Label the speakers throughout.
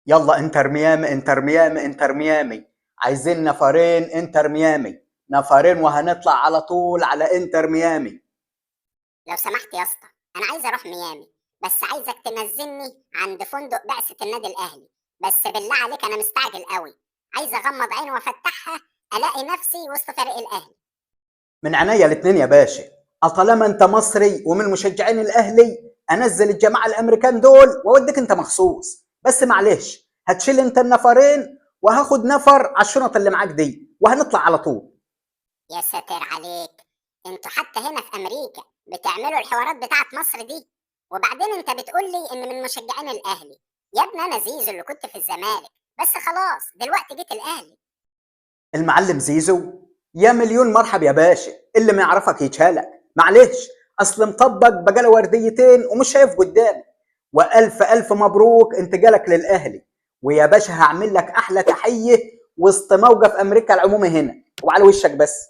Speaker 1: يلا انتر ميامي انتر ميامي انتر ميامي. عايزين نفرين انتر ميامي، نفرين وهنطلع على طول على انتر ميامي.
Speaker 2: لو سمحت يا اسطى، انا عايزه اروح ميامي، بس عايزك تنزلني عند فندق بعثه النادي الاهلي. بس بالله عليك انا مستعجل قوي، عايزه اغمض عيني وافتحها الاقي نفسي وسط فريق الاهلي.
Speaker 1: من عينيا الاتنين يا باشا. طالما انت مصري ومن مشجعين الاهلي انزل الجماعه الامريكان دول واوديك انت مخصوص، بس معلش هتشيل انت النفرين وهاخد نفر على الشنط اللي معاك دي وهنطلع على طول.
Speaker 2: يا ساتر عليك، انتوا حتى هنا في امريكا بتعملوا الحوارات بتاعت مصر دي؟ وبعدين انت بتقول لي ان من مشجعين الاهلي. يا ابني انا زيزو اللي كنت في الزمالك، بس خلاص دلوقتي جيت الاهلي.
Speaker 1: المعلم زيزو، يا مليون مرحب يا باشا، اللي ما يعرفك يتشالك. معلش اصل مطبق بقاله ورديتين ومش شايف قدامي. والف الف مبروك انتقالك للاهلي، ويا باشا هعمل لك احلى تحيه وسط موقف امريكا العمومي هنا وعلى وشك بس.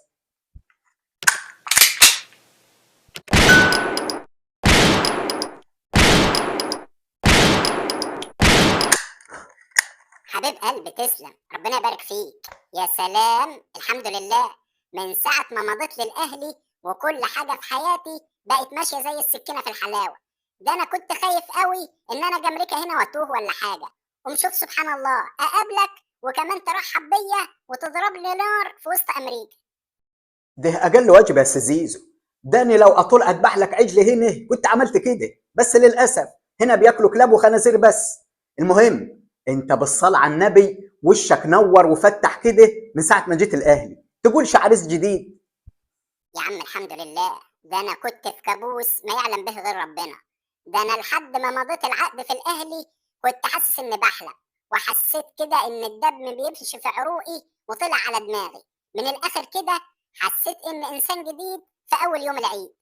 Speaker 2: حبيب قلبي تسلم، ربنا يبارك فيك. يا سلام، الحمد لله. من ساعة ما مضيت للأهلي وكل حاجة في حياتي بقت ماشية زي السكينة في الحلاوة. ده أنا كنت خايف قوي إن أنا أجي أمريكا هنا وأتوه ولا حاجة. قوم شوف سبحان الله، أقابلك وكمان ترحب بيا وتضرب لي نار في وسط أمريكا.
Speaker 1: ده اقل واجب يا استاذ زيزو. داني لو اطول اذبح لك عجل هنا كنت عملت كده، بس للاسف هنا بياكلوا كلاب وخنازير بس. المهم انت بالصلاة على النبي وشك نور وفتح كده من ساعه ما جيت الاهلي، تقولش عريس جديد.
Speaker 2: يا عم الحمد لله، ده أنا كنت في كابوس ما يعلم به غير ربنا. ده أنا لحد ما مضيت العقد في الأهلي كنت حاسس إني بحلم، وحسيت كده إن الدم بيمشي في عروقي وطلع على دماغي. من الآخر كده حسيت إن إنسان جديد في أول يوم العيد.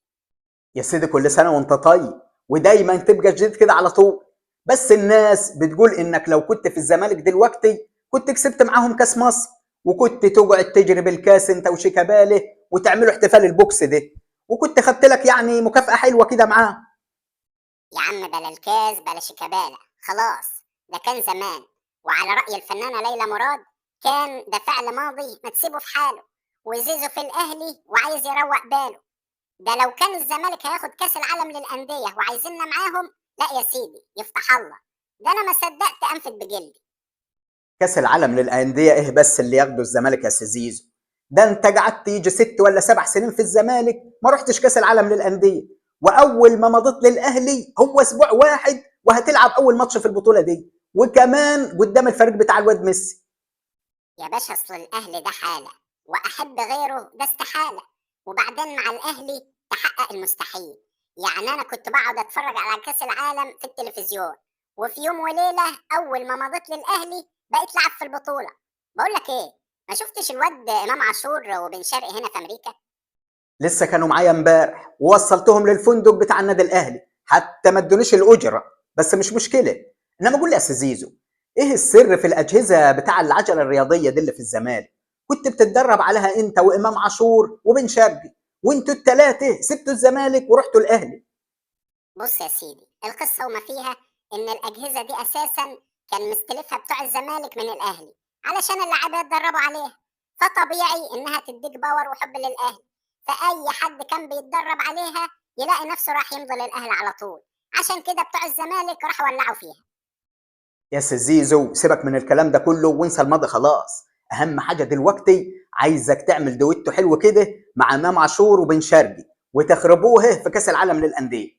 Speaker 1: يا سيدي كل سنه وانت طيب، ودايما تبقى جديد كده على طول. بس الناس بتقول انك لو كنت في الزمالك دلوقتي كنت كسبت معاهم كاس مصر، وكنت تقعد تجري بالكاس انت وشيكاباله وتعملوا احتفال البوكس ده، وكنت خدت لك يعني مكافأة حلوة كده معاه.
Speaker 2: يا عم بلا الكاس بلا شيكابالا، خلاص ده كان زمان. وعلى رأي الفنانة ليلى مراد، كان ده فعل ماضي ما تسيبه في حاله. وزيزو في الأهلي وعايز يروق باله. ده لو كان الزمالك هياخد كاس العالم للأندية وعايزيننا معاهم، لا يا سيدي يفتح الله، ده أنا ما صدقت أنفد بجلدي.
Speaker 1: كاس العالم للأندية ايه بس اللي ياخده الزمالك يا استاذ زيزو؟ ده انت قعدت يجي 6 ولا 7 سنين في الزمالك ما رحتش كاس العالم للأندية، واول ما مضيت للاهلي هو اسبوع واحد وهتلعب اول ماتش في البطولة دي، وكمان قدام الفريق بتاع الواد ميسي.
Speaker 2: يا باشا أصل الأهلي ده حالة، وأحب غيره ده استحالة. وبعدين مع الأهلي تحقق المستحيل. يعني أنا كنت بقعد أتفرج على كأس العالم في التلفزيون، وفي يوم وليلة أول ما مضيت للأهلي بقيت لعب في البطولة. بقول لك إيه، ما شفتش الواد إمام عاشور وبن شرقي هنا في أمريكا؟
Speaker 1: لسه كانوا معايا امبارح ووصلتهم للفندق بتاع النادي الاهلي، حتى ما ادونيش الاجره، بس مش مشكله. انما قول لي يا استاذ زيزو، ايه السر في الاجهزه بتاع العجله الرياضيه دي اللي في الزمالك؟ كنت بتتدرب عليها انت وامام عاشور وبن شرقي، وانتوا الثلاثه سبتوا الزمالك ورحتوا الاهلي.
Speaker 2: بص يا سيدي، القصة وما فيها إن الأجهزة دي أساسا كان مستلفها بتوع الزمالك من الأهلي علشان اللعيبة يتدربوا عليها. فطبيعي إنها تديك باور وحب للأهلي، فأي حد كان بيتدرب عليها يلاقي نفسه راح يمضي للأهلي على طول. عشان كده بتوع الزمالك راحوا ولعوا فيها.
Speaker 1: يا استاذ زيزو سيبك من الكلام ده كله وانسى الماضي خلاص. اهم حاجه دلوقتي عايزك تعمل دويتو حلو كده مع امام عاشور وبن شرقي وتخربوه في كاس العالم للانديه.